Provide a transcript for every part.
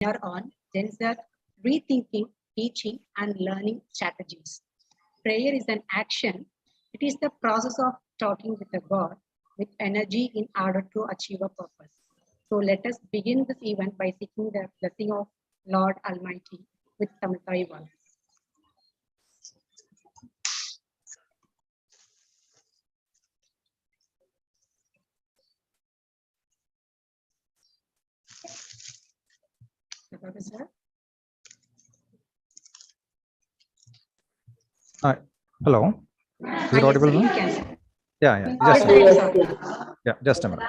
webinar on rethinking, teaching, and learning strategies. Prayer is an action. It is the process of talking with a God with energy in order to achieve a purpose. So let us begin this event by seeking the blessing of Lord Almighty with Samantha Ivan. Sir? Hello. Is it audible? Yeah. Just a minute.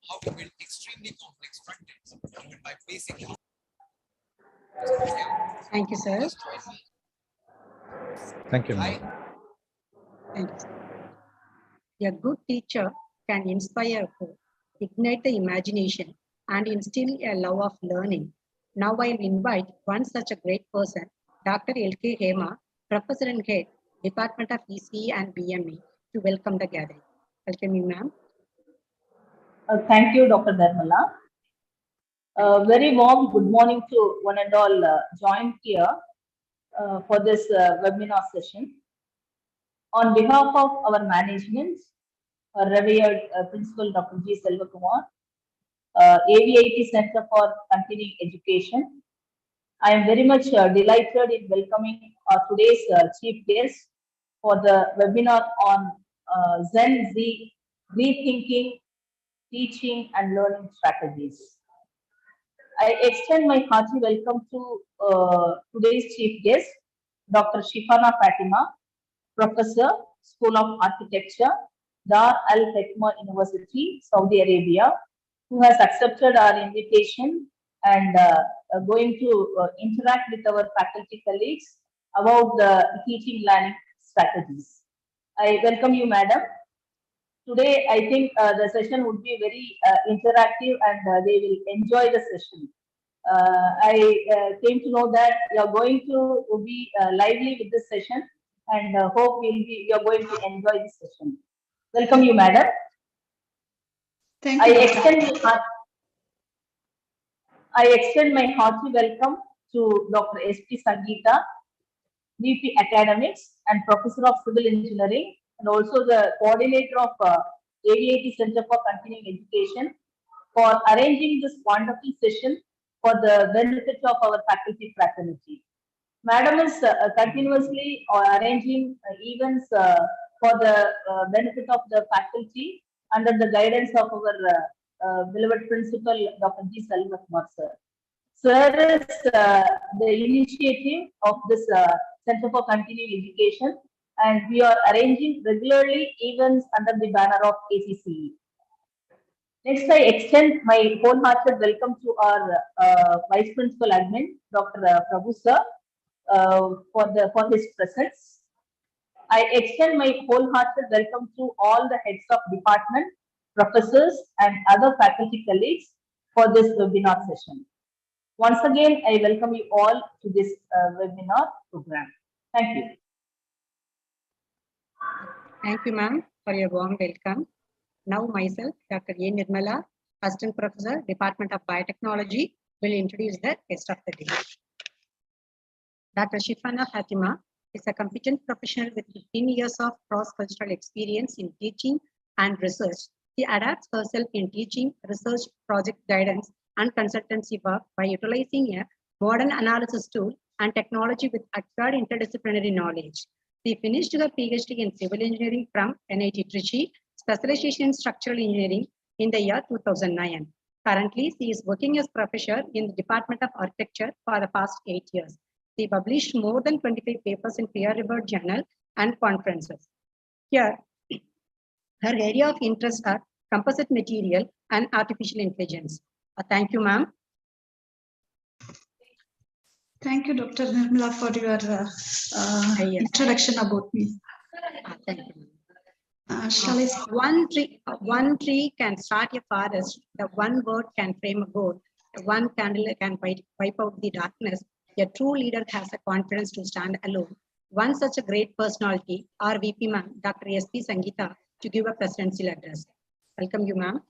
How to build extremely complex front-ends by basic. Thank you, sir. Thank you. Thank you. A good teacher can inspire hope, ignite the imagination, and instill a love of learning. Now I will invite one such a great person, Dr. L.K. Hema, Professor and Head, Department of ECE and BME, to welcome the gathering. Welcome you, ma'am. Thank you, Dr. Dharmala. Very warm good morning to one and all joined here for this webinar session. On behalf of our management, revered Principal Dr. G. Selvakumar, AVIT Center for Continuing Education, I am very much delighted in welcoming today's chief guest for the webinar on Gen Z Rethinking, Teaching and Learning Strategies. I extend my hearty welcome to today's chief guest, Dr. Shifana Fatima, Professor, School of Architecture, Dar Al Hekma University, Saudi Arabia, who has accepted our invitation and going to interact with our faculty colleagues about the teaching learning strategies. I welcome you, madam. Today, I think the session would be very interactive and they will enjoy the session. I came to know that you are going to be lively with this session and hope you are going to enjoy this session. Welcome you, madam. Thank you. I extend my hearty welcome to Dr. S.P. Sangeeta, VP Academics and Professor of Civil Engineering, and also the coordinator of AVIT Center for Continuing Education, for arranging this wonderful session for the benefit of our faculty fraternity. Madam is continuously arranging events for the benefit of the faculty under the guidance of our beloved principal, Dr. G. Selvakumar sir. Sir is the initiative of this Center for Continuing Education, and we are arranging regularly events under the banner of ACCE. Next, I extend my wholehearted welcome to our Vice Principal Admin, Dr. Prabhu sir, for his presence. I extend my wholehearted welcome to all the heads of department, professors, and other faculty colleagues for this webinar session. Once again, I welcome you all to this webinar program. Thank you. Thank you, ma'am, for your warm welcome. Now myself, Dr. A. Nirmala, Assistant Professor, Department of Biotechnology, will introduce the guest of the day. Dr. Shifana Fatima is a competent professional with 15 years of cross-cultural experience in teaching and research. She adapts herself in teaching, research, project guidance, and consultancy work by utilizing a modern analysis tool and technology with acquired interdisciplinary knowledge. She finished her PhD in civil engineering from NIT Trichy, specialization in structural engineering in the year 2009. Currently, she is working as professor in the Department of Architecture for the past 8 years. She published more than 25 papers in peer-reviewed journals and conferences. Here, her area of interest are composite material and artificial intelligence. Thank you, ma'am. Thank you, Dr. Nirmala, for your introduction about me. Thank you. Shall I? One tree can start a forest. The one word can frame a goal. The one candle can wipe out the darkness. A true leader has a confidence to stand alone. One such a great personality, our VP ma'am, Dr. S.P. Sangeeta, to give a presidential address. Welcome you, ma'am.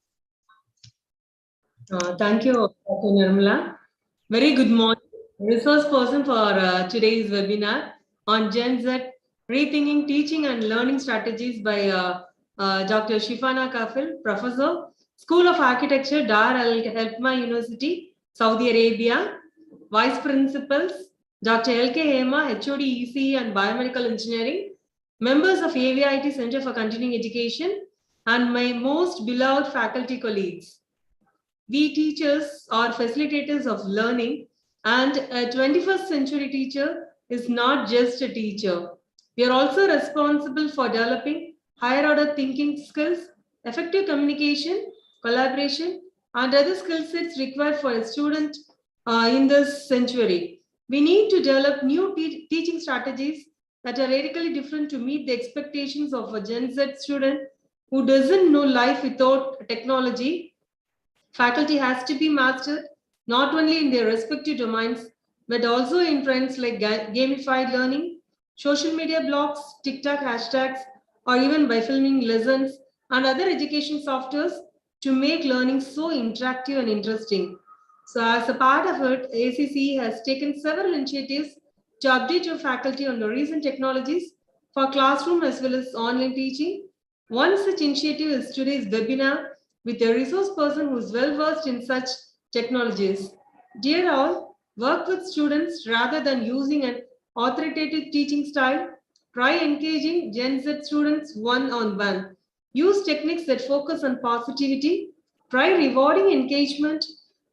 Thank you, Dr. Nirmala. Very good morning. Resource person for today's webinar on Gen Z, Rethinking Teaching and Learning Strategies by Dr. Shifana Kafil, Professor, School of Architecture, Dar Al Helpma University, Saudi Arabia, Vice Principals, Dr. L.K. Hema, HOD ECE and Biomedical Engineering, members of AVIT Center for Continuing Education, and my most beloved faculty colleagues. We teachers are facilitators of learning, and a 21st century teacher is not just a teacher. We are also responsible for developing higher order thinking skills, effective communication, collaboration, and other skill sets required for a student in this century. We need to develop new teaching strategies that are radically different to meet the expectations of a Gen Z student who doesn't know life without technology. Faculty has to be mastered not only in their respective domains, but also in trends like gamified learning, social media blogs, TikTok hashtags, or even by filming lessons and other education softwares to make learning so interactive and interesting. So as a part of it, ACC has taken several initiatives to update your faculty on the recent technologies for classroom as well as online teaching. One such initiative is today's webinar with a resource person who is well versed in such technologies. Dear all, work with students rather than using an authoritative teaching style. Try engaging Gen Z students one-on-one. Use techniques that focus on positivity. Try rewarding engagement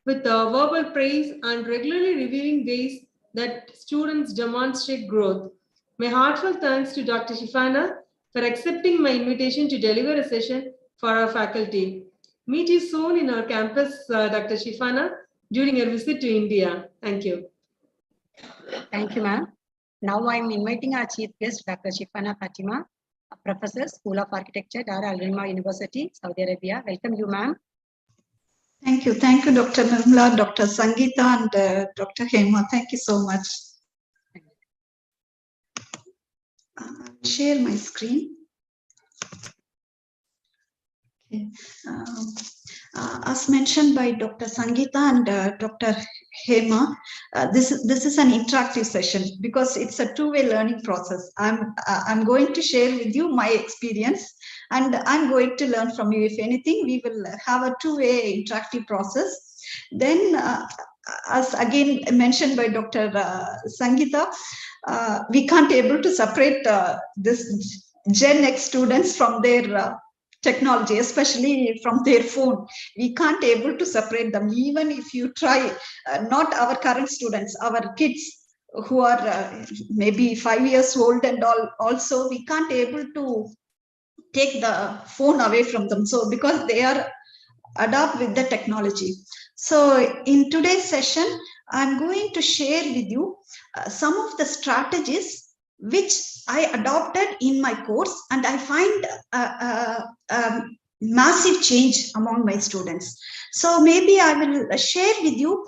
with verbal praise and regularly reviewing ways that students demonstrate growth. My heartfelt thanks to Dr. Shifana for accepting my invitation to deliver a session for our faculty. Meet you soon in our campus, Dr. Shifana, during your visit to India. Thank you. Thank you, ma'am. Now I'm inviting our chief guest, Dr. Shifana Fatima, a professor, School of Architecture, Dar Al Helma University, Saudi Arabia. Welcome you, ma'am. Thank you, Dr. Nirmala, Dr. Sangeeta, and Dr. Hema. Thank you so much. I'll share my screen. Okay. As mentioned by Dr. Sangeeta and Dr. Hema, this is an interactive session because it's a two-way learning process. I'm going to share with you my experience, and I'm going to learn from you. If anything, we will have a two-way interactive process. Then, as again mentioned by Dr. Sangeeta, we can't able to separate this Gen X students from their technology, especially from their phone. We can't able to separate them. Even if you try, not our current students, our kids who are maybe 5 years old and all, also we can't able to take the phone away from them. So because they are adapt with the technology. So in today's session, I'm going to share with you some of the strategies which I adopted in my course, and I find massive change among my students. So maybe I will share with you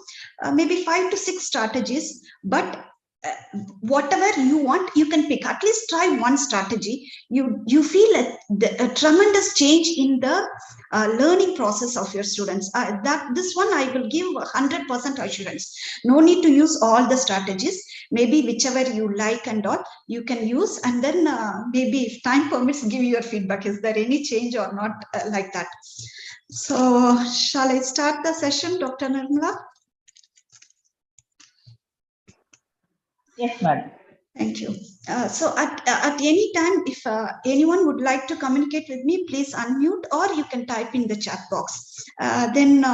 maybe 5 to 6 strategies, but whatever you want, you can pick. At least try one strategy. You feel a tremendous change in the learning process of your students. This one I will give 100% assurance. No need to use all the strategies. Maybe whichever you like and all you can use, and then maybe if time permits, give your feedback. Is there any change or not like that? So shall I start the session, Dr. Nirmala? Yes, madam. Thank you. So at any time, if anyone would like to communicate with me, please unmute, or you can type in the chat box. Then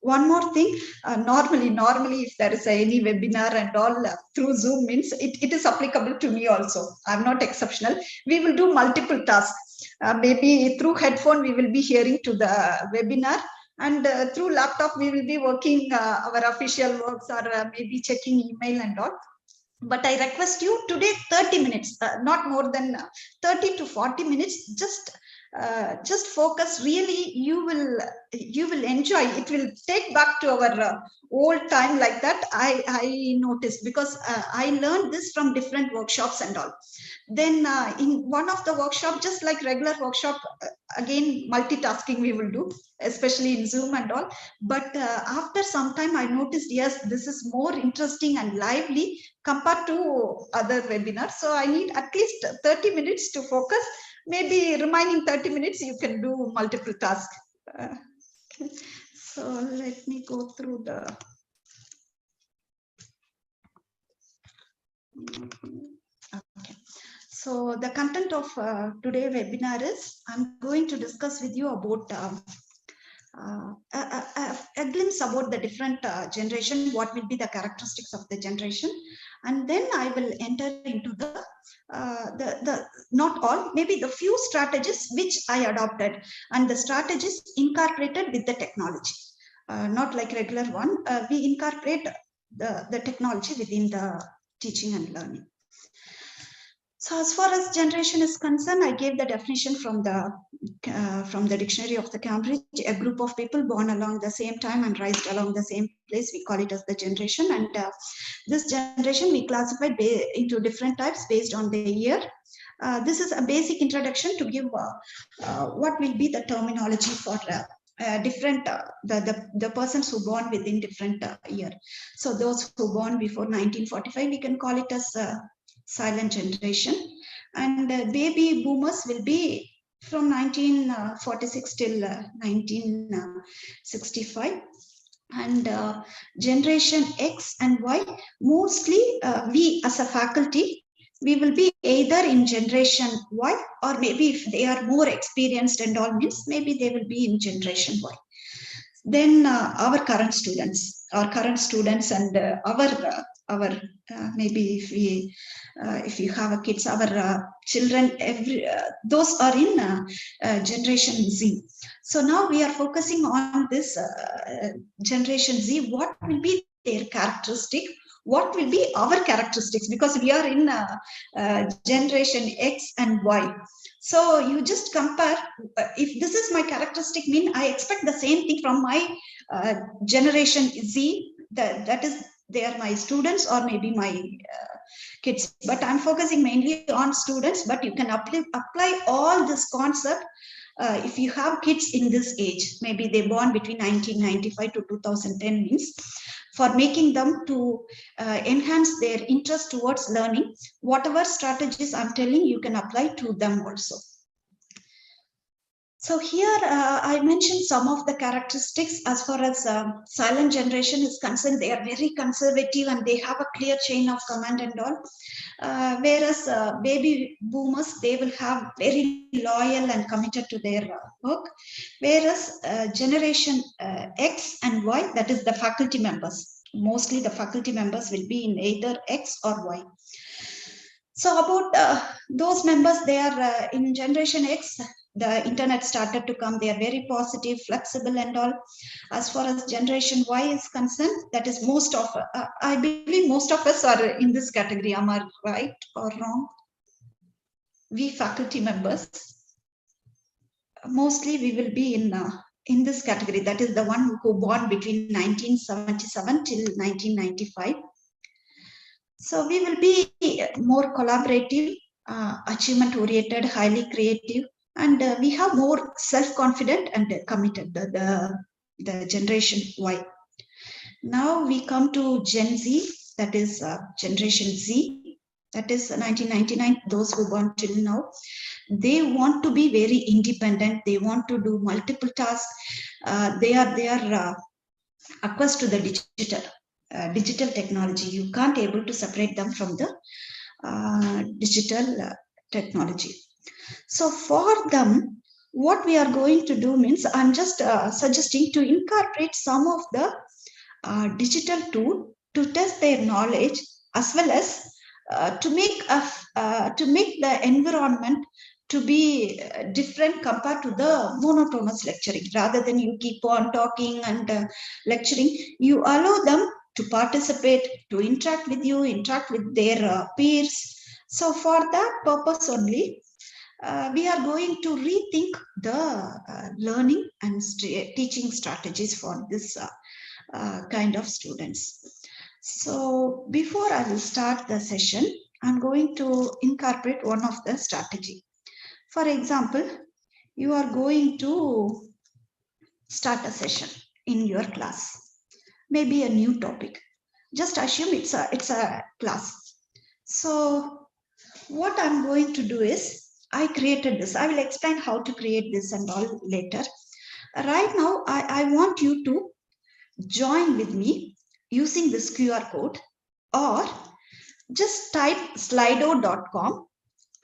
one more thing, normally if there is any webinar and all through Zoom means it is applicable to me also. I'm not exceptional. We will do multiple tasks. Maybe through headphone, we will be hearing to the webinar. And through laptop, we will be working our official works, or maybe checking email and all. But I request you today 30 minutes, not more than 30 to 40 minutes, just focus. Really, you will enjoy. It will take back to our old time like that. I noticed, because I learned this from different workshops and all. Then in one of the workshop, just like regular workshop, again multitasking we will do, especially in Zoom and all. But after some time I noticed, yes, this is more interesting and lively compared to other webinars. So I need at least 30 minutes to focus. Maybe remaining 30 minutes you can do multiple tasks. Okay. So let me go through the okay. So the content of today's webinar is, I'm going to discuss with you about a glimpse about the different generation, what will be the characteristics of the generation, and then I will enter into the not all, maybe the few strategies which I adopted, and the strategies incorporated with the technology, not like regular one. We incorporate the technology within the teaching and learning. So as far as generation is concerned, I gave the definition from the dictionary of the Cambridge: a group of people born along the same time and raised along the same place. We call it as the generation. And this generation we classified into different types based on the year. This is a basic introduction to give what will be the terminology for different the persons who born within different year. So those who born before 1945, we can call it as silent generation, and baby boomers will be from 1946 till 1965, and generation X and Y, mostly we as a faculty, we will be either in generation Y, or maybe if they are more experienced and all means, maybe they will be in generation Y. Then our current students and our maybe if you have a kids, our children, those are in generation Z. So now we are focusing on this generation Z. What will be their characteristic? What will be our characteristics? Because we are in generation X and Y. So you just compare. If this is my characteristic, mean I expect the same thing from my generation Z. That is, they are my students or maybe my kids. But I'm focusing mainly on students. But you can apply all this concept if you have kids in this age. Maybe they born between 1995 to 2010 means, for making them to enhance their interest towards learning. Whatever strategies I'm telling, you can apply to them also. So here I mentioned some of the characteristics. As far as silent generation is concerned, they are very conservative and they have a clear chain of command and all. Whereas baby boomers, they will have very loyal and committed to their work. Whereas generation X and Y, that is the faculty members. Mostly the faculty members will be in either X or Y. So about those members, they are in generation X, the internet started to come. They are very positive, flexible and all. As far as generation Y is concerned, that is most of, I believe most of us are in this category. Am I right or wrong? We faculty members. mostly we will be in this category. That is the one who born between 1977 till 1995. So we will be more collaborative, achievement-oriented, highly creative, and we have more self-confident and committed, the generation Y. Now we come to Gen Z, that is Generation Z, that is 1999, those who born till now. They want to be very independent. They want to do multiple tasks. They are accustomed to the digital technology. You can't able to separate them from the digital technology. So for them, what we are going to do means, I'm just suggesting to incorporate some of the digital tool to test their knowledge, as well as to make the environment to be different compared to the monotonous lecturing. Rather than you keep on talking and lecturing, you allow them to participate, to interact with you, interact with their peers. So for that purpose only, we are going to rethink the learning and teaching strategies for this kind of students. So before I will start the session, I'm going to incorporate one of the strategy. For example, you are going to start a session in your class, maybe a new topic. Just assume it's a class. So what I'm going to do is, I created this. I will explain how to create this and all later. Right now, I want you to join with me using this QR code, or just type slido.com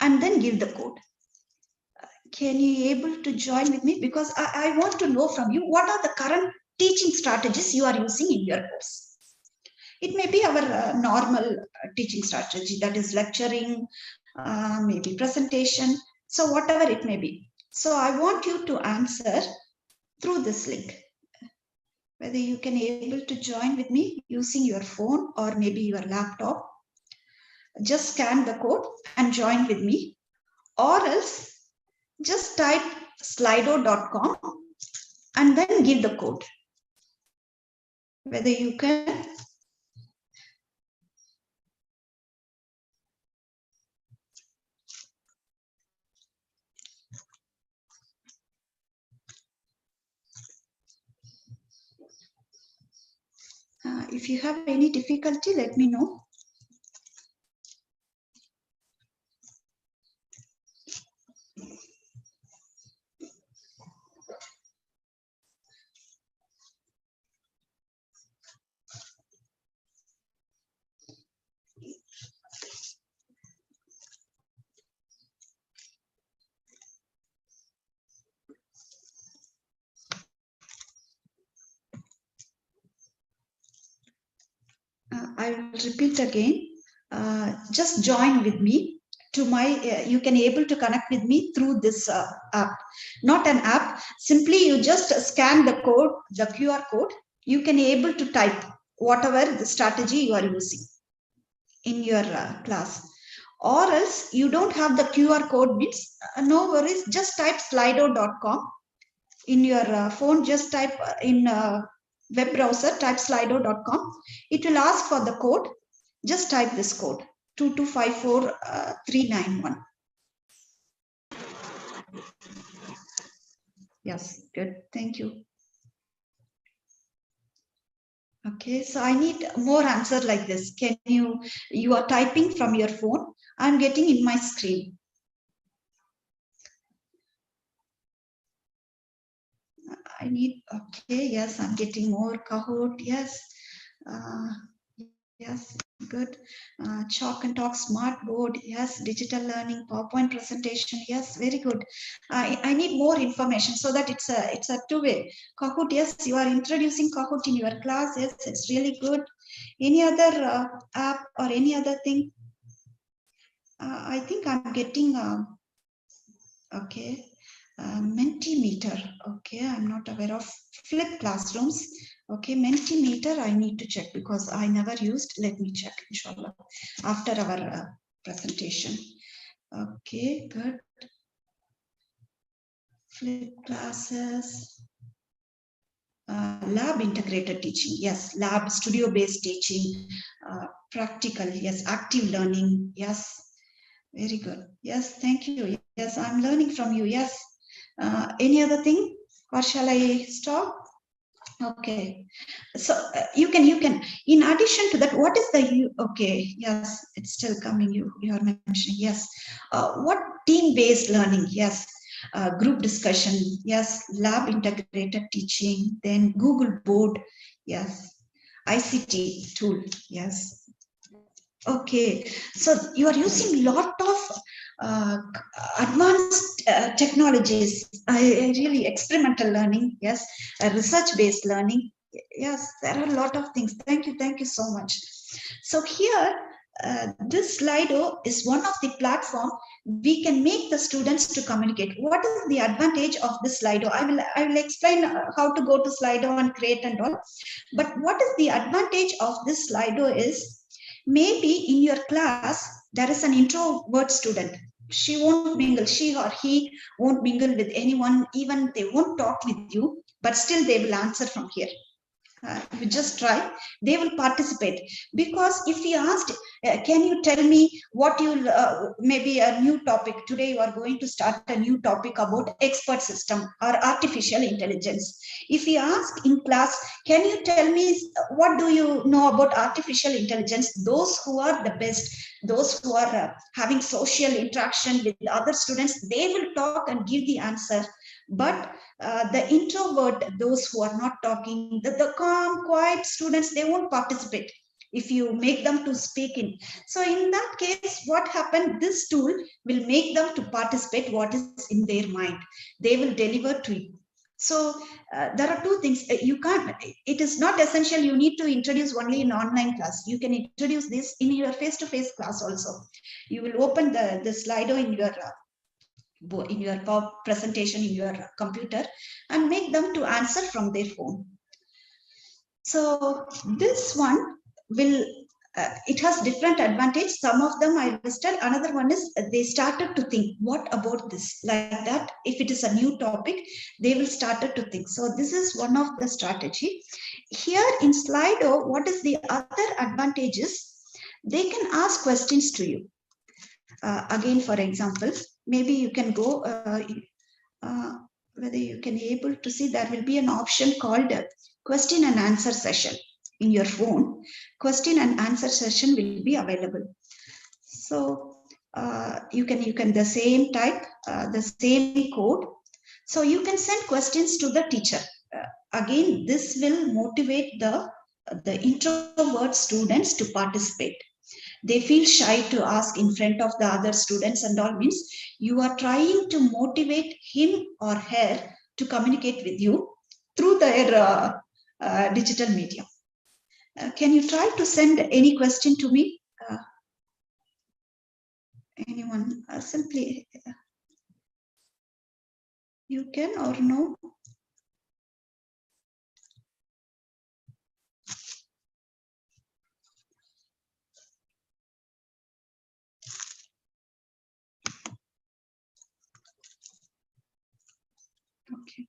and then give the code. Can you able to join with me? Because I want to know from you, what are the current teaching strategies you are using in your course. It may be our normal teaching strategy, that is lecturing, maybe presentation, so whatever it may be. So I want you to answer through this link. Whether you can able to join with me using your phone or maybe your laptop, just scan the code and join with me, or else just type slido.com and then give the code. Whether you can. If you have any difficulty, let me know. I will repeat again. Just join with me to my, you can able to connect with me through this app. Not an app, simply you just scan the code, the QR code. You can able to type whatever the strategy you are using in your class. Or else you don't have the QR code, means no worries, just type slido.com in your phone. Just type in web browser, type slido.com. It will ask for the code. Just type this code, 2254391. Yes, good, thank you. Okay, so I need more answer like this. Can you are typing from your phone, I'm getting in my screen. I need, okay, yes, I'm getting more Kahoot, yes. Yes, good. Chalk and Talk Smart Board, yes. Digital learning, PowerPoint presentation, yes, very good. I need more information so that it's a two-way. Kahoot, yes, you are introducing Kahoot in your class, yes, it's really good. Any other app or any other thing? I think I'm getting, okay. Mentimeter, okay, I'm not aware of. Flip Classrooms, okay. Mentimeter, I need to check because I never used. Let me check, inshallah, after our presentation. Okay, good. Flip classes. Lab integrated teaching, yes. Lab studio based teaching, practical, yes. Active learning, yes. Very good. Yes, thank you. Yes, I'm learning from you. Yes. Any other thing, or shall I stop? Okay. So you can. In addition to that, what is the okay? Yes, it's still coming. You are mentioning, yes. What team based learning? Yes. Group discussion, yes. Lab integrated teaching, then Google board, yes. ICT tool, yes. Okay, so you are using lot of advanced technologies. Really experimental learning, yes. Research based learning, yes. There are a lot of things. Thank you so much. So here, this Slido is one of the platform we can make the students to communicate. What is the advantage of this Slido? I will explain how to go to Slido and create and all. But what is the advantage of this Slido is, maybe in your class there is an introvert student. She won't mingle, she or he won't mingle with anyone, even they won't talk with you, but still they will answer from here. You just try, they will participate. Because if we asked, can you tell me what you'll, maybe a new topic, today you are going to start a new topic about expert system or artificial intelligence. If we ask in class, can you tell me what do you know about artificial intelligence, those who are the best, those who are having social interaction with other students, they will talk and give the answer. But the introvert, those who are not talking, the calm, quiet students, they won't participate if you make them to speak in. So in that case, what happened? This tool will make them to participate what is in their mind. They will deliver to you. So there are two things. You can't, it is not essential you need to introduce only in online class. You can introduce this in your face-to-face class also. You will open the Slido in your presentation in your computer and make them to answer from their phone. So this one will, it has different advantage. Some of them I listed. Another one is they started to think, what about this? Like that, if it is a new topic, they will started to think. So this is one of the strategy. Here in Slido, what is the other advantages? They can ask questions to you. Again, for example, maybe you can go, whether you can able to see, there will be an option called question and answer session in your phone. Question and answer session will be available. So you can the same type, the same code. So you can send questions to the teacher. Again, this will motivate the introvert students to participate. They feel shy to ask in front of the other students and all, means you are trying to motivate him or her to communicate with you through their digital media. Can you try to send any question to me? Anyone? Simply, you can or no? Okay.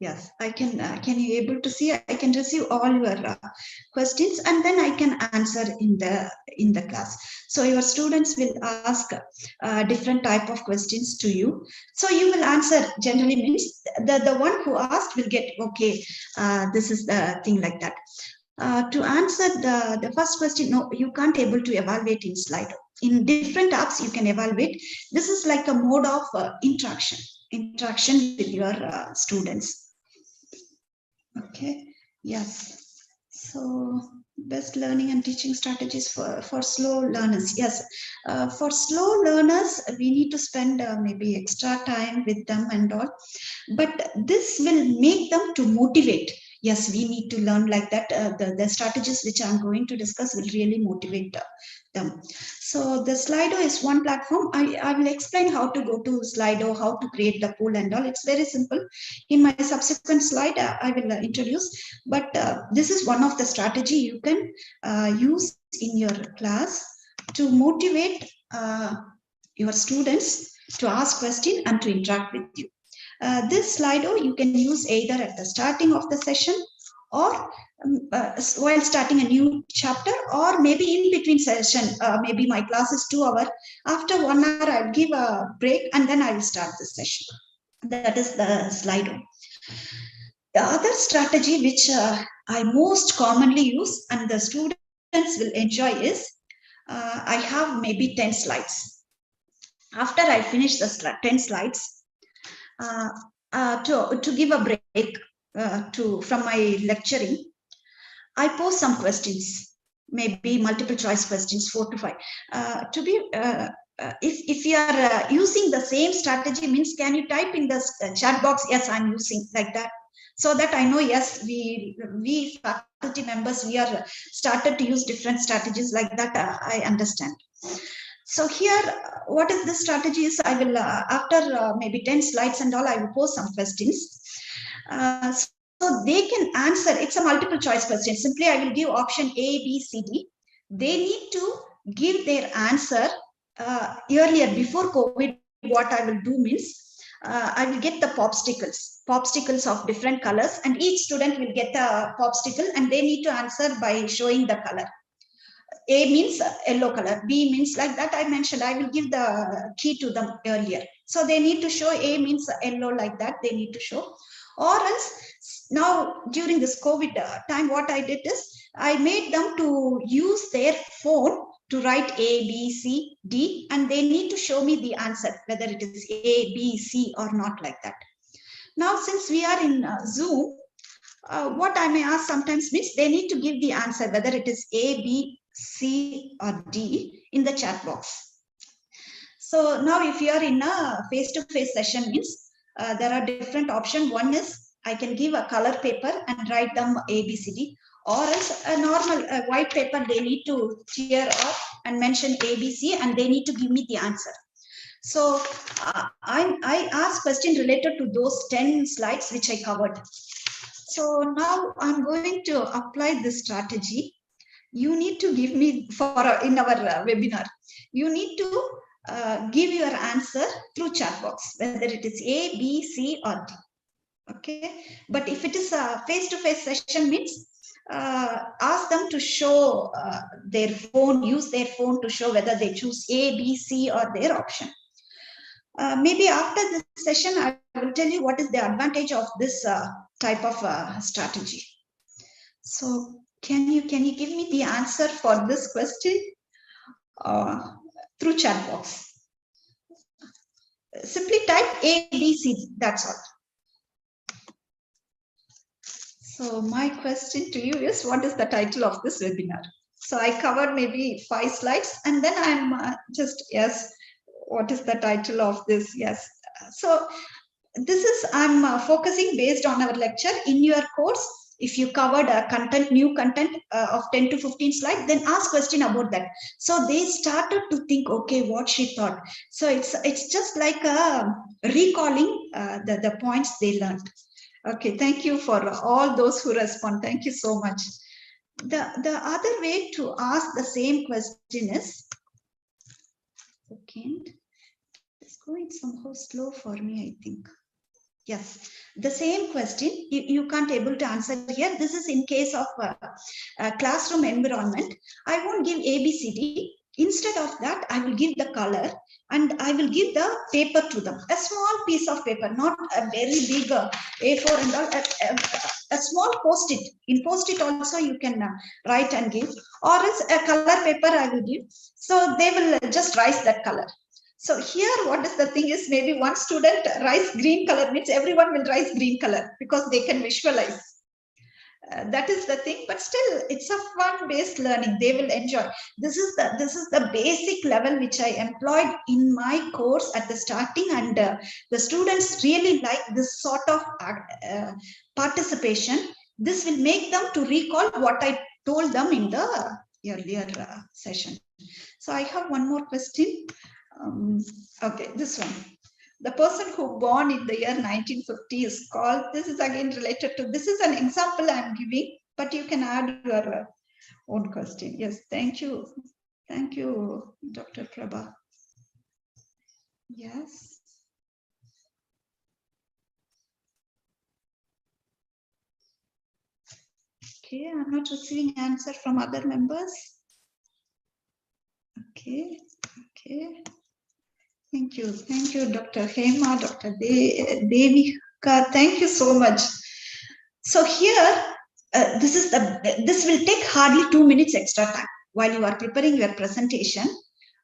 Yes, I can. Can you able to see? I can receive all your questions and then I can answer in the class. So your students will ask different type of questions to you. So you will answer. Generally means the one who asked will get, okay, this is the thing, like that. To answer the first question, no, you can't able to evaluate in Slido. In different apps you can evaluate. This is like a mode of interaction with your students. Okay, yes. So best learning and teaching strategies for slow learners. Yes, for slow learners, we need to spend maybe extra time with them and all. But this will make them to motivate. yes, we need to learn like that. The strategies which I'm going to discuss will really motivate them. So the Slido is one platform. I will explain how to go to Slido, how to create the pool and all. It's very simple. In my subsequent slide, I will introduce. But this is one of the strategy you can use in your class to motivate your students to ask questions and to interact with you. This Slido you can use either at the starting of the session or while starting a new chapter, or maybe in between session. Maybe my class is 2 hours. After 1 hour, I'll give a break and then I will start the session. That is the Slido. The other strategy which I most commonly use and the students will enjoy is I have maybe 10 slides. After I finish the 10 slides, to give a break from my lecturing, I pose some questions, maybe multiple choice questions, 4 to 5. If you are using the same strategy, means can you type in the chat box, yes, I'm using, like that, so that I know, yes, we faculty members, we are started to use different strategies, like that. I understand. So here, what is this strategy is, I will, after maybe 10 slides and all, I will pose some questions. So they can answer. It's a multiple choice question. Simply, I will give option A, B, C, D. They need to give their answer earlier, before COVID. What I will do means, I will get the popsicles of different colors, and each student will get a popsicle, and they need to answer by showing the color. A means yellow color, B means, like that I mentioned, I will give the key to them earlier. So they need to show A means yellow, like that they need to show. Or else, now during this COVID time, what I did is, I made them to use their phone to write A, B, C, D, and they need to show me the answer, whether it is A, B, C or not, like that. Now, since we are in Zoom, what I may ask sometimes means, they need to give the answer, whether it is A, B, C or D, in the chat box. So now if you are in a face-to-face session, means there are different options. One is, I can give a color paper and write them A, B, C, D, or else a normal white paper, they need to tear off and mention A, B, C, and they need to give me the answer. So I asked question related to those 10 slides which I covered. So now I'm going to apply this strategy. You need to give me, in our webinar, you need to give your answer through chat box, whether it is A, B, C or D. Okay, but if it is a face-to-face session, means ask them to show their phone, use their phone to show whether they choose A, B, C or their option. Maybe after this session, I will tell you what is the advantage of this type of strategy. So can you give me the answer for this question through chat box? Simply type A, B, C, that's all. So my question to you is, what is the title of this webinar? So I covered maybe 5 slides, and then I'm just, yes, what is the title of this? Yes. So this is, I'm focusing based on our lecture. In your course, if you covered new content of 10 to 15 slides, then ask question about that. So they started to think, okay, what she thought. So it's just like recalling the points they learned. Okay, thank you for all those who respond. Thank you so much. The other way to ask the same question is, second, it's going somehow slow for me, I think. Yes, the same question, you can't able to answer here. This is in case of a classroom environment. I won't give A, B, C, D. Instead of that, I will give the color and I will give the paper to them. A small piece of paper, not a very big A4 and all, a small post-it. In post-it also you can write and give, or else a color paper I will give. So they will just write that color. So here, what is the thing is, maybe one student writes green color, means everyone will write green color because they can visualize. That is the thing, but still it's a fun-based learning. They will enjoy. This is the basic level which I employed in my course at the starting, and the students really like this sort of participation. this will make them to recall what I told them in the earlier session. So I have one more question. Okay, this one. The person who born in the year 1950 is called, this is again related to, this is an example I'm giving, but you can add your own question. Yes, thank you. Thank you, Dr. Prabha. Yes. Okay, I'm not receiving answer from other members. Okay, okay. Thank you, Dr. Hema, Dr. Devika. Thank you so much. So here, this will take hardly 2 minutes extra time while you are preparing your presentation.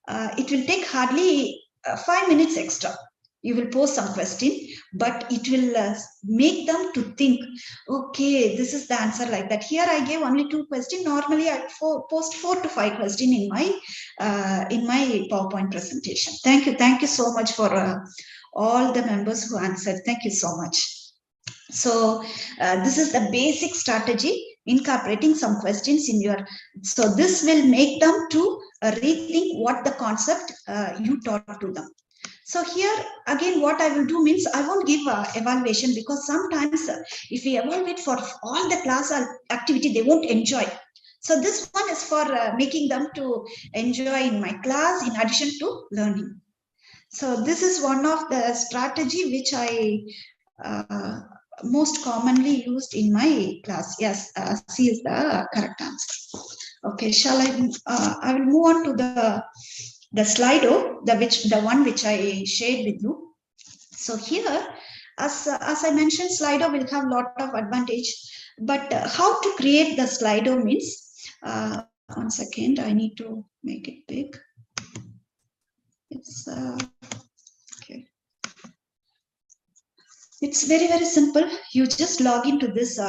It will take hardly 5 minutes extra. You will pose some question, but it will make them to think, okay, this is the answer like that. Here I gave only 2 questions. Normally I post 4 to 5 questions in my PowerPoint presentation. Thank you so much for all the members who answered. Thank you so much. So this is the basic strategy, incorporating some questions in your, so this will make them to rethink what the concept you taught to them. So here again, what I will do means I won't give evaluation, because sometimes if we evaluate for all the class activity, they won't enjoy. So this one is for making them to enjoy in my class in addition to learning. So this is one of the strategy which I most commonly used in my class. Yes, C is the correct answer. Okay, shall I will move on to the Slido, the one which I shared with you. So here, as I mentioned, Slido will have a lot of advantage, but how to create the Slido means, 1 second, I need to make it big. It's okay. It's very, very simple. You just log into this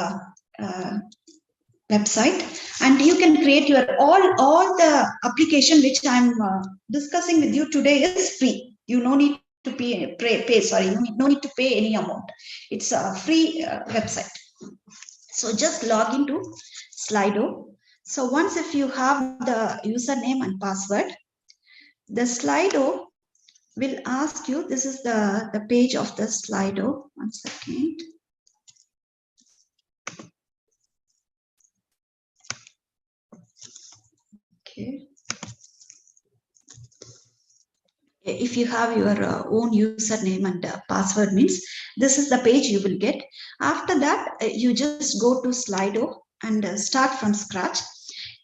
website, and you can create your all the application which I'm discussing with you today is free. You no need to pay. Sorry, no need to pay any amount. It's a free website. So just log into Slido. So once if you have the username and password, the Slido will ask you, this is the page of the Slido. 1 second. Okay. If you have your own username and password means, this is the page you will get. After that, you just go to Slido and start from scratch.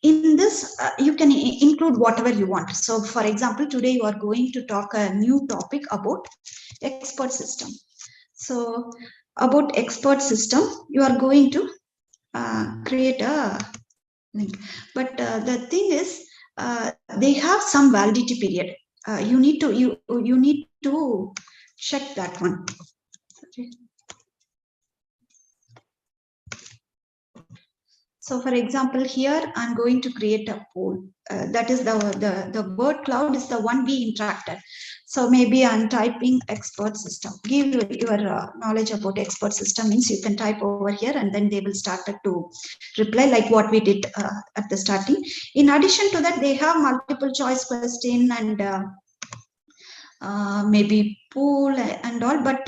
In this, you can include whatever you want. So for example, today you are going to talk a new topic about expert system. So about expert system, you are going to create a link. But the thing is, they have some validity period. You need to check that one. Okay. So for example, here I'm going to create a poll. That is the word cloud is the one we interacted. So maybe I'm typing expert system. Give your knowledge about expert system means you can type over here, and then they will start to reply like what we did at the starting. In addition to that, they have multiple choice question and maybe pool and all. But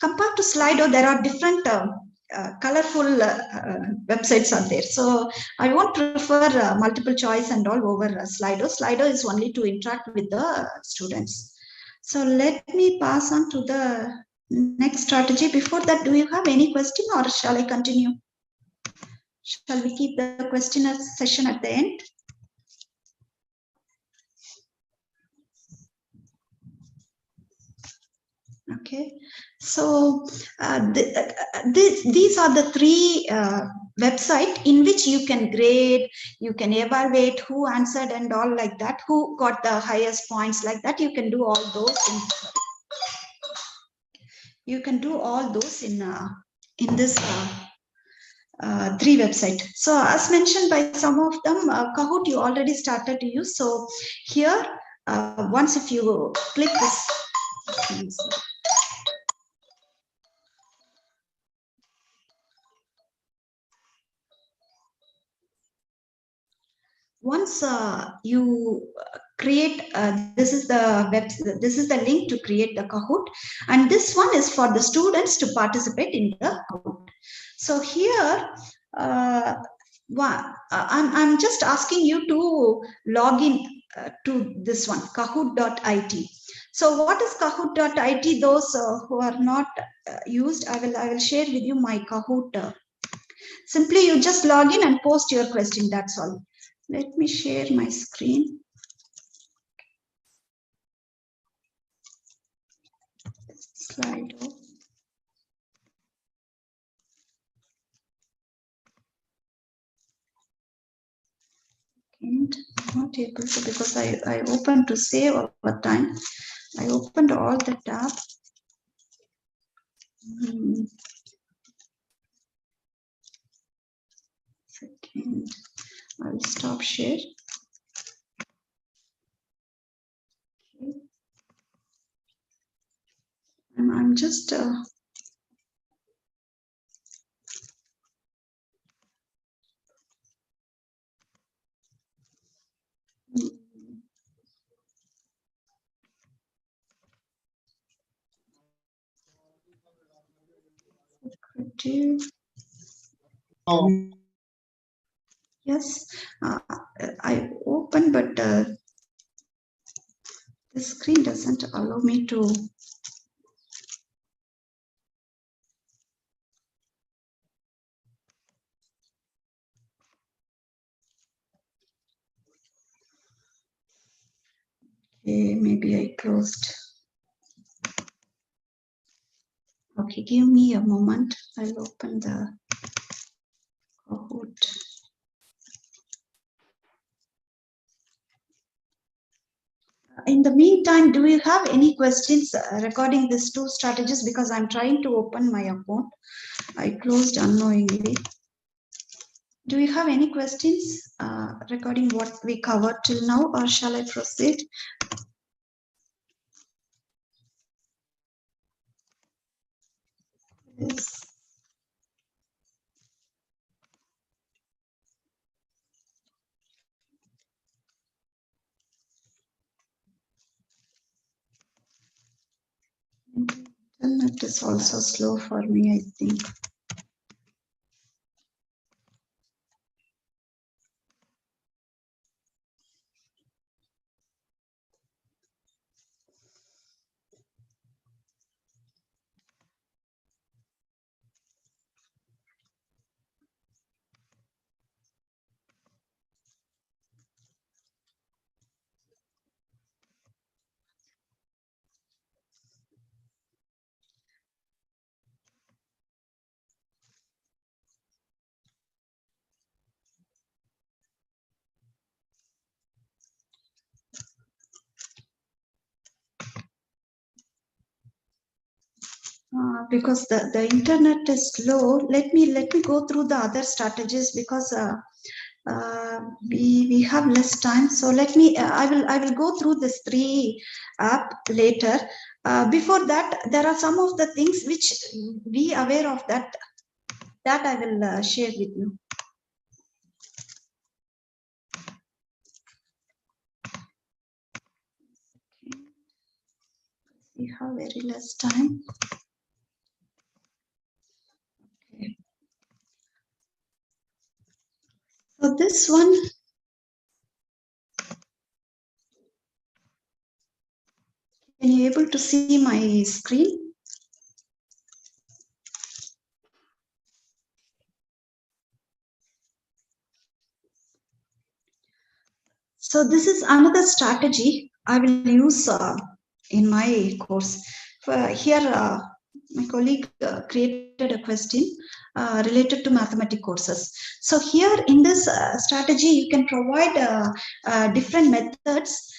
compared to Slido, there are different colorful websites are there. So I won't prefer multiple choice and all over Slido. Slido is only to interact with the students. So let me pass on to the next strategy. Before that, do you have any question or shall I continue? Shall we keep the question session at the end? Okay, so these are the 3 websites in which you can grade, you can evaluate who answered and all like that, who got the highest points like that. You can do all those in this 3 websites. So as mentioned by some of them, Kahoot you already started to use. So here, once if you click this. once you create, this is the link to create the Kahoot, and this one is for the students to participate in the Kahoot. So here, I'm just asking you to log in to this one, kahoot.it. So what is kahoot.it? Those who are not used, I will share with you my Kahoot. Simply you just log in and post your question, that's all. Let me share my screen. Slido. And I'm not able to, because I opened to save over time. I opened all the tab. Second, I'll stop share. Okay. I'm just Socrative. Yes, I open, but the screen doesn't allow me to. Okay, maybe I closed. Okay, give me a moment. I'll open the Kahoot. In the meantime, do you have any questions regarding these two strategies? Because I'm trying to open my account. I closed unknowingly. Do you have any questions regarding what we covered till now, or shall I proceed? Yes. Internet is also slow for me, I think. Because the internet is slow. Let me go through the other strategies, because we have less time. So let me I will go through this 3 app later. Before that, there are some of the things which be aware of that I will share with you. Okay. We have very less time. Okay. So this one, can you able to see my screen? So this is another strategy I will use in my course. Here, my colleague created a question related to mathematics courses. So here in this strategy, you can provide different methods,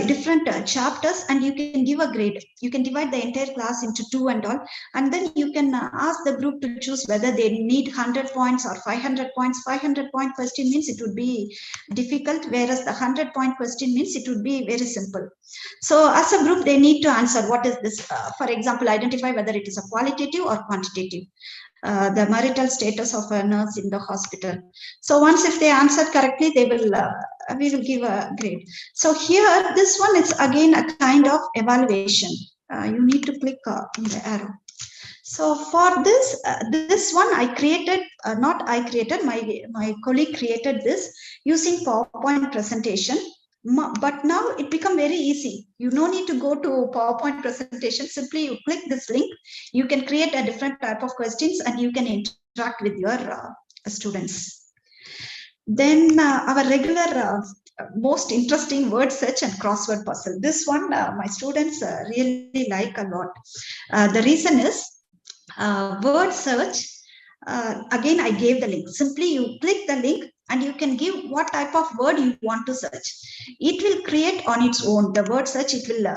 different chapters, and you can give a grade. You can divide the entire class into 2 and all, and then you can ask the group to choose whether they need 100 points or 500 points. 500-point question means it would be difficult, whereas the 100-point question means it would be very simple. So as a group, they need to answer what is this, for example, identify whether it is a qualitative or quantitative. the marital status of a nurse in the hospital. So once if they answered correctly, they will we will give a grade. So here, this one is again a kind of evaluation. You need to click on the arrow. So for this one I created, not I created, my colleague created this using PowerPoint presentation. But now it become very easy. You no need to go to PowerPoint presentation. Simply you click this link. You can create a different type of questions and you can interact with your students. Then our regular most interesting word search and crossword puzzle. This one my students really like a lot. The reason is word search. Again, I gave the link. Simply you click the link and you can give what type of word you want to search. It will create on its own. The word search, it will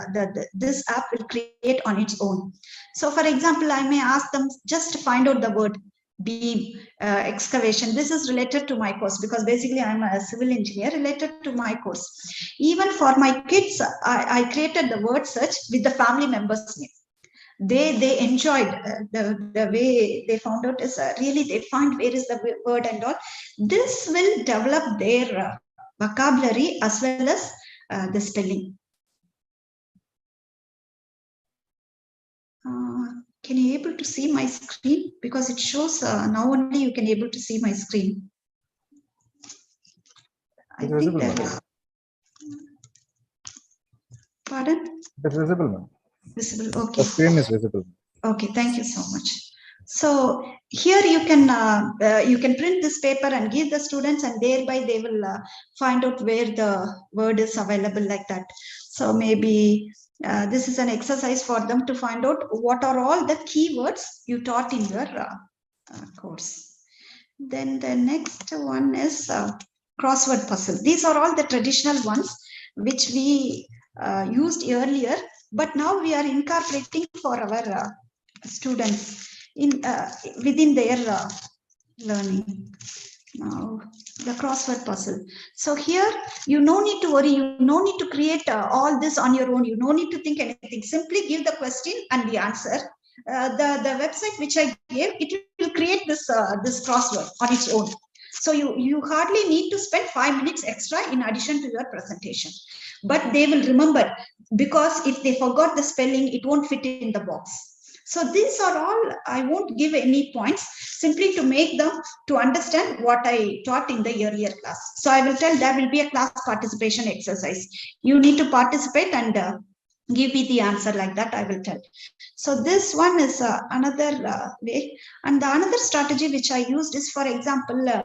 this app will create on its own. So for example, I may ask them just to find out the word beam, excavation. This is related to my course because basically I'm a civil engineer related to my course. Even for my kids, I created the word search with the family members' name. They enjoyed the way they found out is really they find where is the word and all. This will develop their vocabulary as well as the spelling. Can you able to see my screen? Because it shows now only you can able to see my screen. I think that is. Pardon? It's visible, ma'am. Visible. Okay. The screen is visible. Okay. Thank you so much. So here you can print this paper and give the students, and thereby they will find out where the word is available like that. So maybe this is an exercise for them to find out what are all the keywords you taught in your course. Then the next one is crossword puzzle. These are all the traditional ones which we used earlier, but now we are incorporating for our students in within their learning. Now the crossword puzzle. So here you no need to worry, you no need to create all this on your own, you no need to think anything. Simply give the question and the answer. The website which I gave, it will create this this crossword on its own. So you hardly need to spend 5 minutes extra in addition to your presentation, but they will remember, because if they forgot the spelling, it won't fit in the box. So these are all, I won't give any points, simply to make them to understand what I taught in the earlier class. So I will tell there will be a class participation exercise. You need to participate and give me the answer like that, I will tell. So this one is another way. And the another strategy which I used is, for example,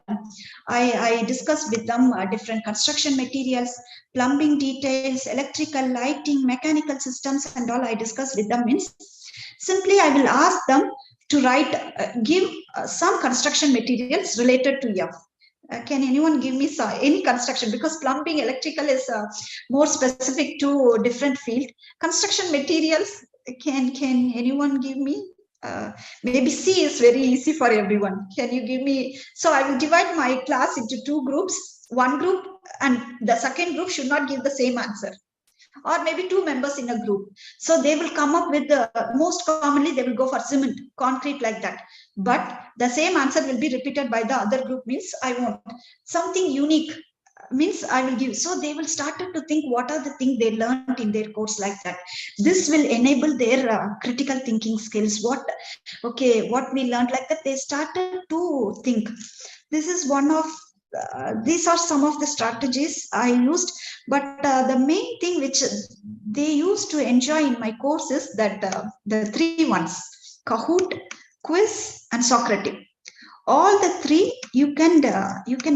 I discussed with them different construction materials, plumbing details, electrical, lighting, mechanical systems, and all I discussed with them means, simply I will ask them to write, give some construction materials related to F. Can anyone give me any construction? Because plumbing, electrical is more specific to different field. Construction materials, can anyone give me? Maybe C is very easy for everyone. Can you give me? So I will divide my class into 2 groups. One group and the second group should not give the same answer. Or maybe 2 members in a group. So they will come up with the most commonly they will go for cement, concrete like that. But the same answer will be repeated by the other group means I want something unique means I will give. So they will start to think what are the things they learned in their course like that. This will enable their critical thinking skills. What we learned like that, they started to think. This is one of these are some of the strategies I used, but the main thing which they used to enjoy in my course is that the 3 ones, Kahoot, Quiz, and Socrative. All the 3 you can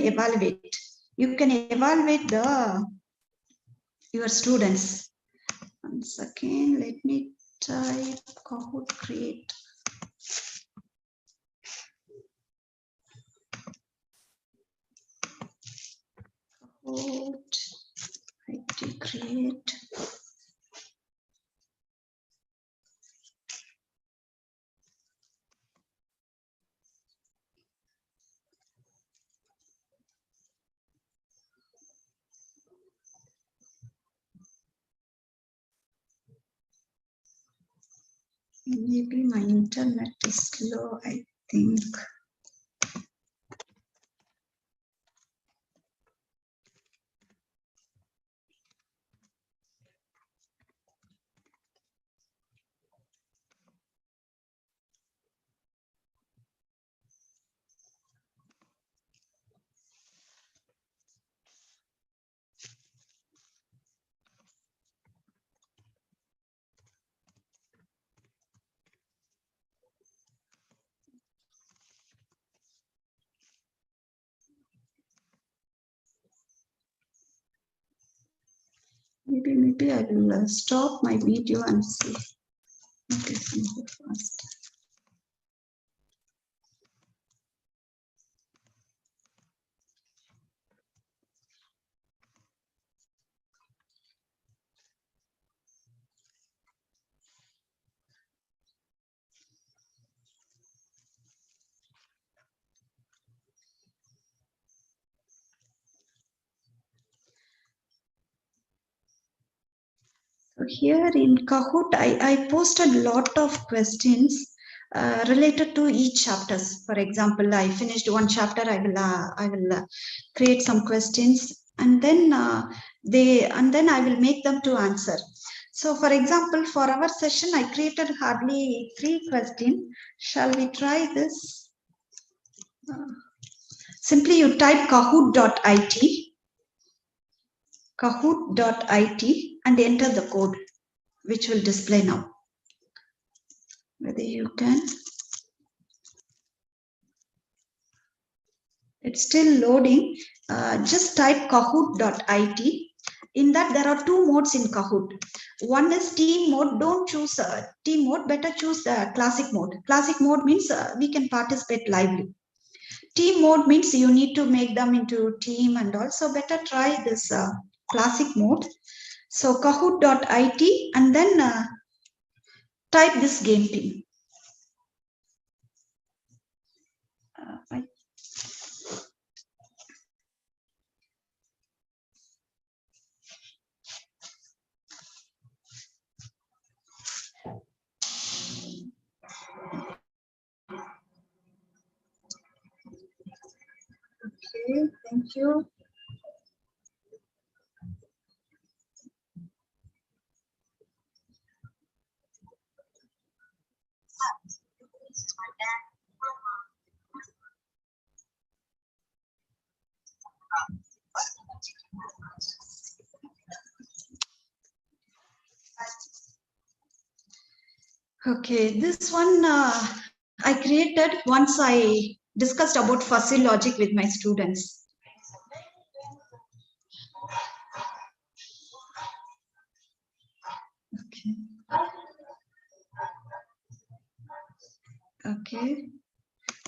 evaluate. You can evaluate your students. Once again, let me type Kahoot create. Kahoot IT create. Maybe my internet is slow, I think. Maybe I will stop my video and see. Okay, first. So here in Kahoot, I posted a lot of questions related to each chapters. For example, I finished one chapter. I will create some questions, and then I will make them to answer. So, for example, for our session, I created hardly 3 questions. Shall we try this? Simply you type kahoot.it. Kahoot.it and enter the code, which will display now. Whether you can. It's still loading. Just type kahoot.it. In that, there are 2 modes in Kahoot. One is team mode. Don't choose team mode. Better choose the classic mode. Classic mode means we can participate lively. Team mode means you need to make them into team, and also better try this classic mode. So kahoot.it and then type this game pin. Okay, thank you. Okay, this one I created once I discussed about fuzzy logic with my students. Okay. Okay.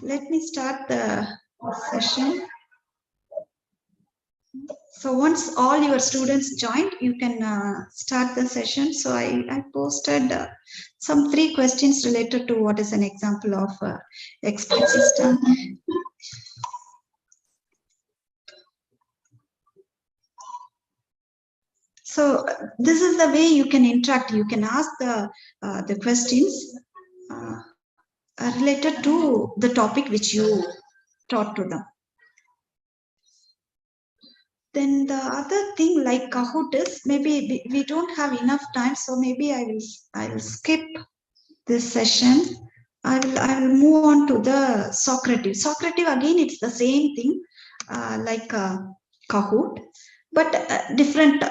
Let me start the session. So once all your students joined, you can start the session. So I posted some 3 questions related to what is an example of expert system. So this is the way you can interact. You can ask the questions related to the topic which you taught to them. Then the other thing like Kahoot is, maybe we don't have enough time, so maybe I will skip this session. I will move on to the Socrative. Socrative, again, it's the same thing like Kahoot, but different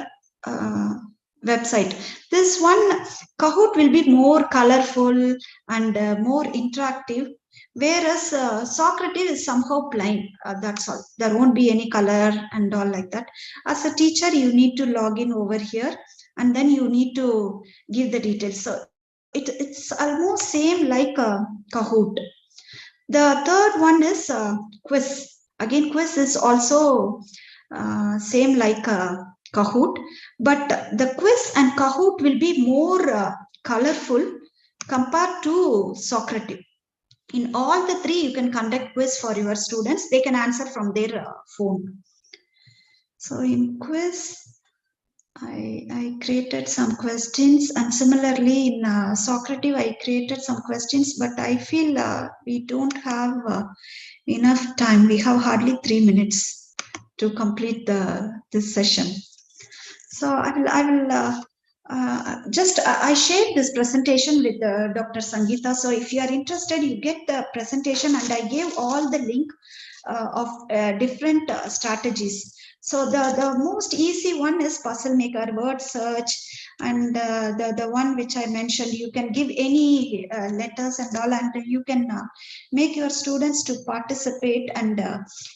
website. This one, Kahoot will be more colorful and more interactive, whereas Socrative is somehow plain. That's all. There won't be any color and all like that. As a teacher, you need to log in over here, and then you need to give the details. So it's almost same like Kahoot. The third one is quiz. Again, quiz is also same like Kahoot, but the quiz and Kahoot will be more colorful compared to Socrative. In all the 3, you can conduct quiz for your students. They can answer from their phone. So in quiz, I created some questions, and similarly in Socrative, I created some questions, but I feel we don't have enough time. We have hardly 3 minutes to complete this session. So I shared this presentation with Dr. Sangeeta. So if you are interested, you get the presentation, and I gave all the link of different strategies. So the most easy one is puzzle maker, word search, and the one which I mentioned, you can give any letters and all, and you can make your students to participate and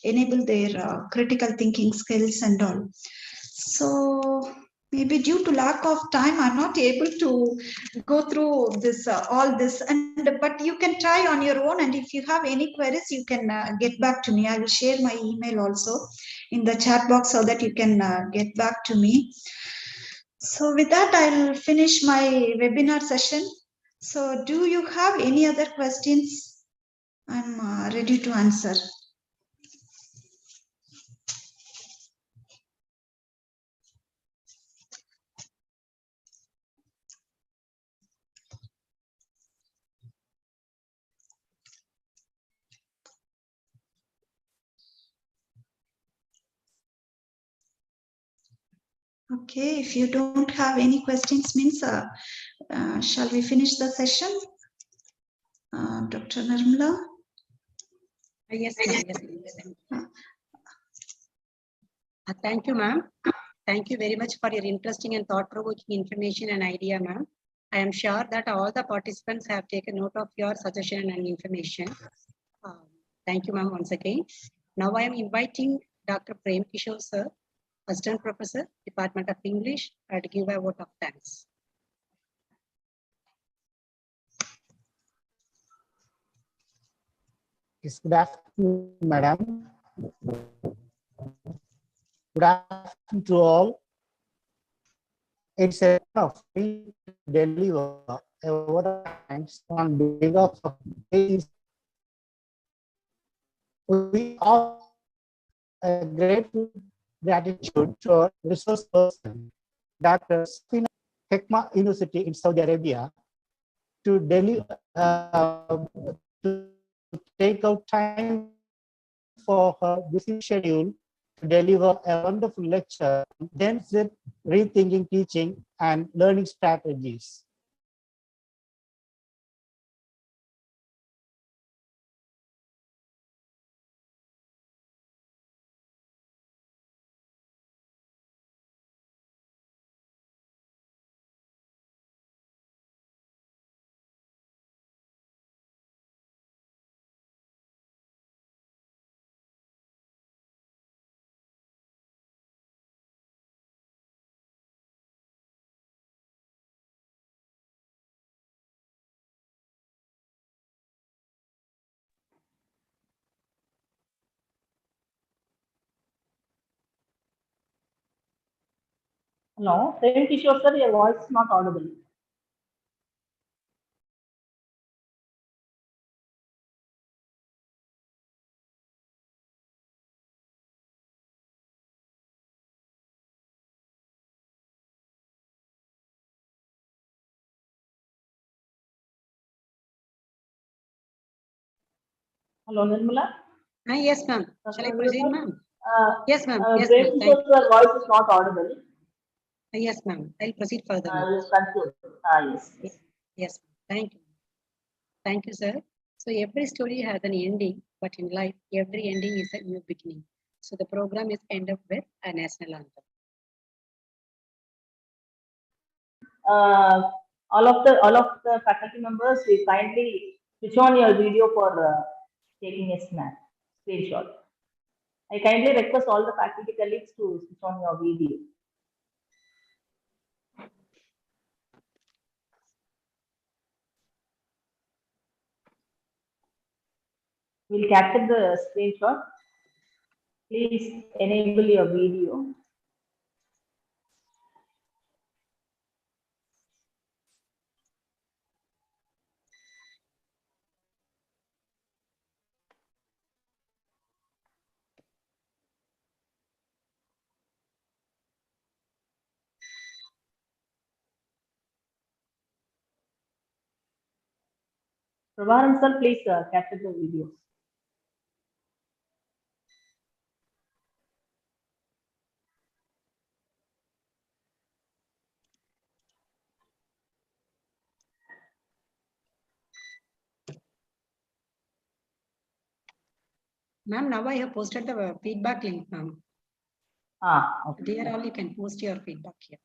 enable their critical thinking skills and all. So maybe due to lack of time, I'm not able to go through this all this, but you can try on your own, and if you have any queries, you can get back to me. I will share my email also in the chat box so that you can get back to me. So with that, I'll finish my webinar session. So do you have any other questions? I'm ready to answer. Okay, if you don't have any questions, means shall we finish the session? Dr. Nirmala? Yes, ma'am. Yes, ma'am. Thank you, ma'am. Thank you very much for your interesting and thought-provoking information and idea, ma'am. I am sure that all the participants have taken note of your suggestion and information. Thank you, ma'am, once again. Now I am inviting Dr. Prem Kishore, sir, Assistant Professor, Department of English, to give a vote of thanks. Yes, good afternoon, madam. Good afternoon to all. It's a of me to deliver a word of thanks on behalf of we all a grateful gratitude to our resource person, Dr. Safina Hekma University in Saudi Arabia, to deliver to take out time for her busy schedule to deliver a wonderful lecture on rethinking teaching and learning strategies. Hello, Prem Kishore sir, your voice is not audible. Hello, Nirmala. Yes, ma'am. Shall I proceed, ma'am? Yes, ma'am. Yes, Prem ma'am. Kishore sir, voice is not audible. Yes, ma'am. I'll proceed further, ma'am. Yes, conclude. Yes. Yes, thank you. Thank you, sir. So every story has an ending, but in life, every ending is a new beginning. So the program is end up with a national anthem. All of the faculty members, we kindly switch on your video for taking a screenshot. I kindly request all the faculty colleagues to switch on your video. We'll capture the screenshot. Please enable your video. Prabharan sir, please capture the videos. Ma'am, now I have posted the feedback link, ma'am. Okay. There all you can post your feedback here.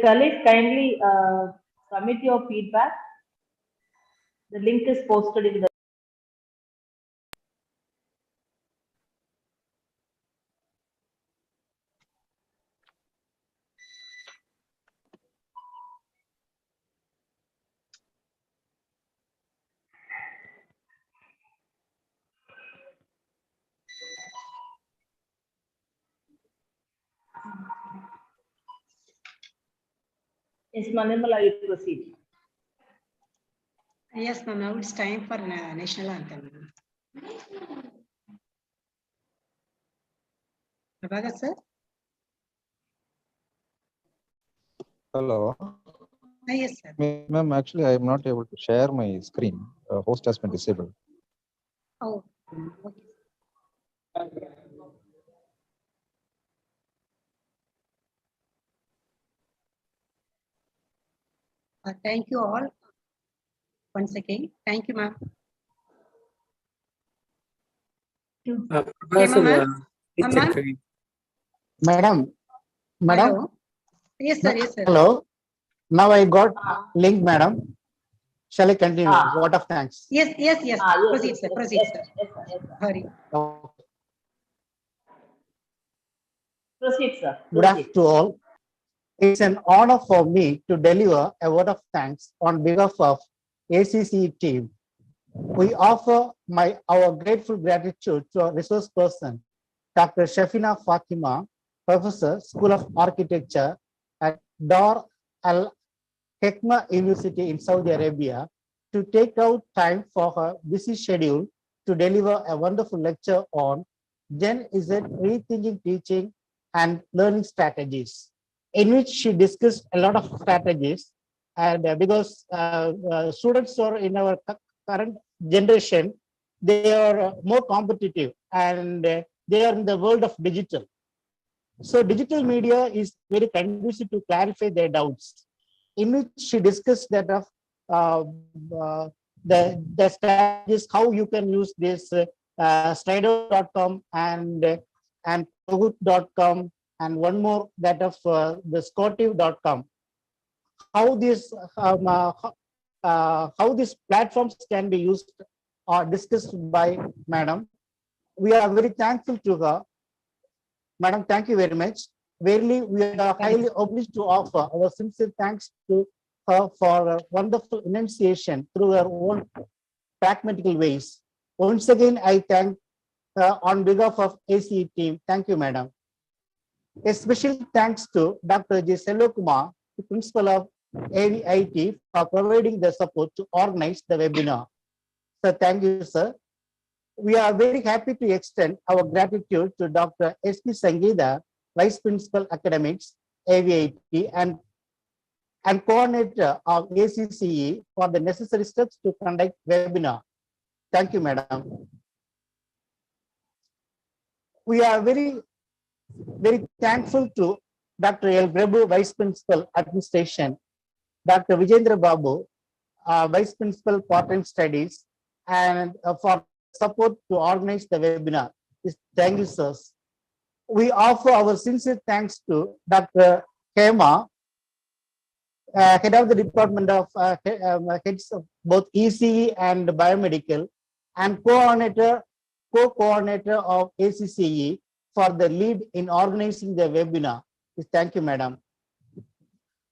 Colleagues, kindly submit your feedback. The link is posted in the. Yes, Manimala, you proceed. Yes, ma'am. Now it's time for national anthem. Prabhagar sir. Hello. Yes, sir. Ma'am, actually, I am not able to share my screen. Host has been disabled. Oh, okay. Thank you all. Once again, thank you, ma'am. Madam. Hello. Yes, sir. Yes, sir. Hello. Now I got link, madam. Shall I continue? Vote of thanks. Yes, yes, yes. Proceed, sir. Proceed, sir. Yes, sir. Hurry. Okay. Proceed, sir. Good afternoon to all. It's an honor for me to deliver a word of thanks on behalf of ACC team. We offer our grateful gratitude to our resource person, Dr. Shafina Fatima, Professor, School of Architecture at Dar Al Hekma University in Saudi Arabia, to take out time for her busy schedule to deliver a wonderful lecture on Gen Z rethinking teaching and learning strategies, in which she discussed a lot of strategies. And because students are in our current generation, they are more competitive, and they are in the world of digital. So digital media is very conducive to clarify their doubts, in which she discussed that of the strategies, how you can use this Slido.com and Kahoot.com, and one more that of the Socrative.com. How these platforms can be used or discussed by Madam. We are very thankful to her. Madam, thank you very much. Verily, we are highly obliged to offer our sincere thanks to her for a wonderful enunciation through her own pragmatical ways. Once again, I thank her on behalf of ACE team. Thank you, Madam. A special thanks to Dr. J. Selokumar, the Principal of AVIT, for providing the support to organize the webinar. So thank you, sir. We are very happy to extend our gratitude to Dr. S.P. Sangeeta, Vice Principal Academics, AVIT, and coordinator of ACCE for the necessary steps to conduct webinar. Thank you, Madam. We are very thankful to Dr. L. Prabhu, Vice Principal Administration, Dr. Vijendra Babu, Vice Principal Part-Time Studies, and for support to organize the webinar. Thank you, sirs. We offer our sincere thanks to Dr. Hema, head of the Department of heads of both ECE and Biomedical, and co-coordinator of ACCE, for the lead in organizing the webinar. Thank you, Madam.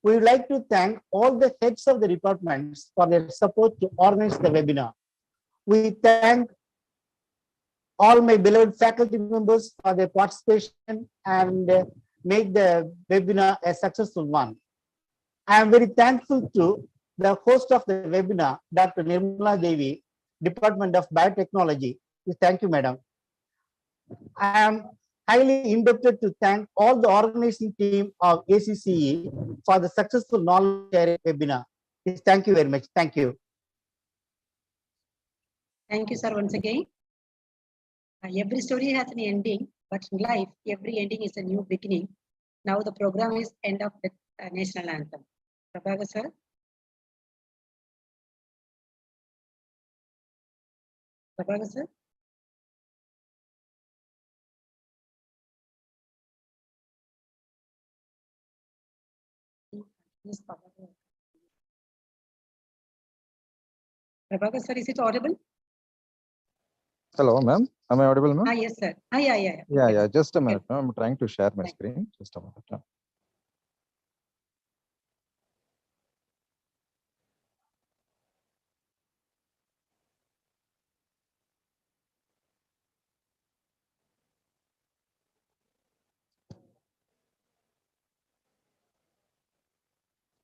We would like to thank all the heads of the departments for their support to organize the webinar. We thank all my beloved faculty members for their participation and make the webinar a successful one. I am very thankful to the host of the webinar, Dr. Nirmala Devi, Department of Biotechnology. Thank you, madam. I am highly indebted to thank all the organizing team of ACCE for the successful knowledge sharing webinar. Thank you very much. Thank you. Thank you, sir, once again. Every story has an ending, but in life, every ending is a new beginning. Now the program is end up with a national anthem. Prabhakar, sir. Prabhakar, sir. Yes, Prabhakar. Prabhakar, sir, is it audible? Hello, ma'am. Am I audible, ma'am? Yes, sir. Yeah. Yeah. Just a minute. I'm trying to share my screen. Just a minute.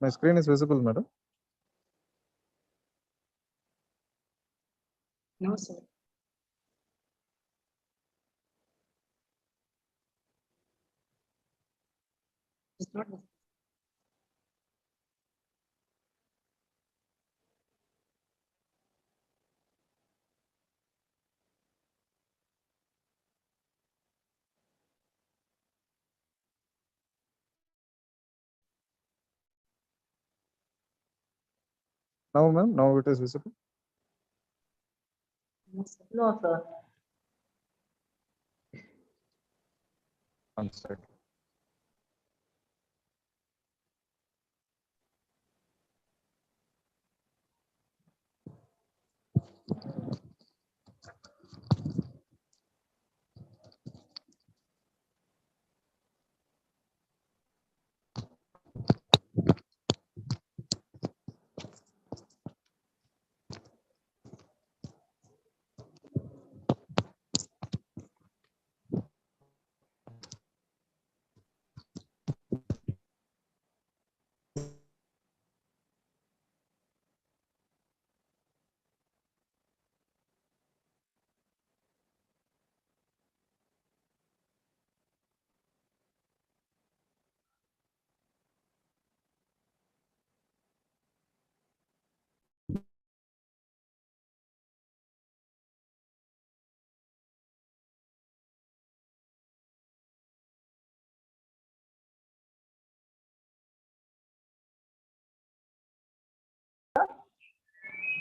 My screen is visible, madam. No, sir. It's not visible. Now, ma'am, now it is visible. No, sir. No, sir. One second.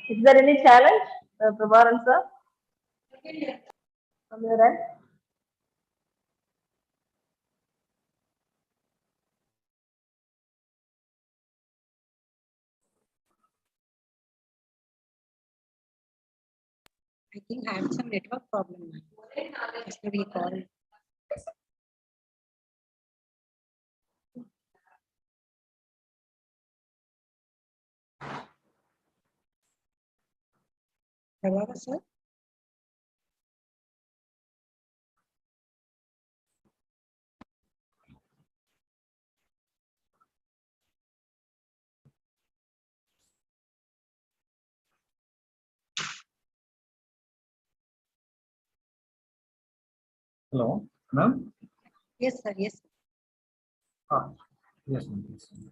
Is there any challenge, Prabharan sir? From your end? I think I have some network problem. Just maybe call. Prabhakar, sir. Hello, ma'am. Yes, sir. Yes. Yes, ma'am.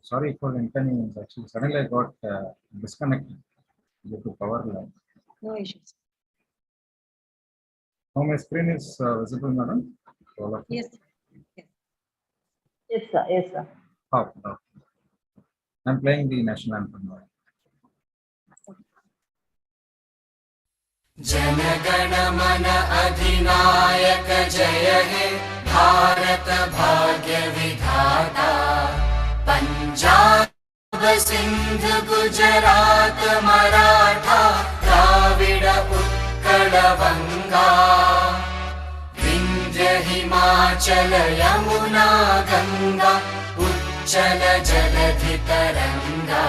Sorry for the inconvenience. Actually, suddenly I got disconnected due to power line. No issues. Now my screen is visible, madam. Yes. Yes, sir. Yes, sir. Oh. I'm playing the national anthem now. जनगण मन अधिनायक जय हे भारत भाग्य विधाता पंजाब सिंध गुजरात मराठा द्राविड उत्कल बंगा विंध्य हिमाचल यमुना गंगा उच्चल जलधि तरंगा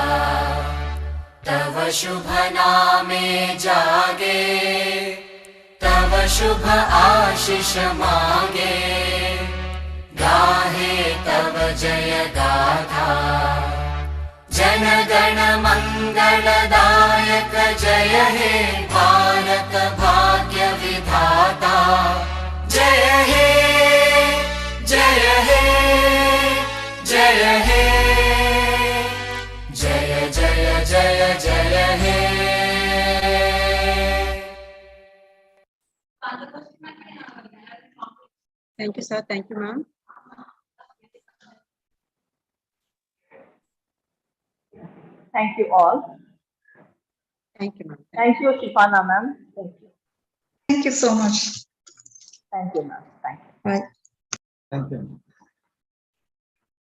तव शुभ नामे जागे, तव शुभ आशीष मागे, गाहे तव जय गाथा। जन गण मंगलदायक जय हे भारत भाग्य विधाता। जय हे जय हे जय हे, जय जय जय जय हे। Thank you, sir. Thank you, ma'am. Thank you all. Thank you, ma'am. Thank you, Shifana ma'am. Thank you. Thank you so much. Thank you, ma'am. Thank you. Bye. Thank you.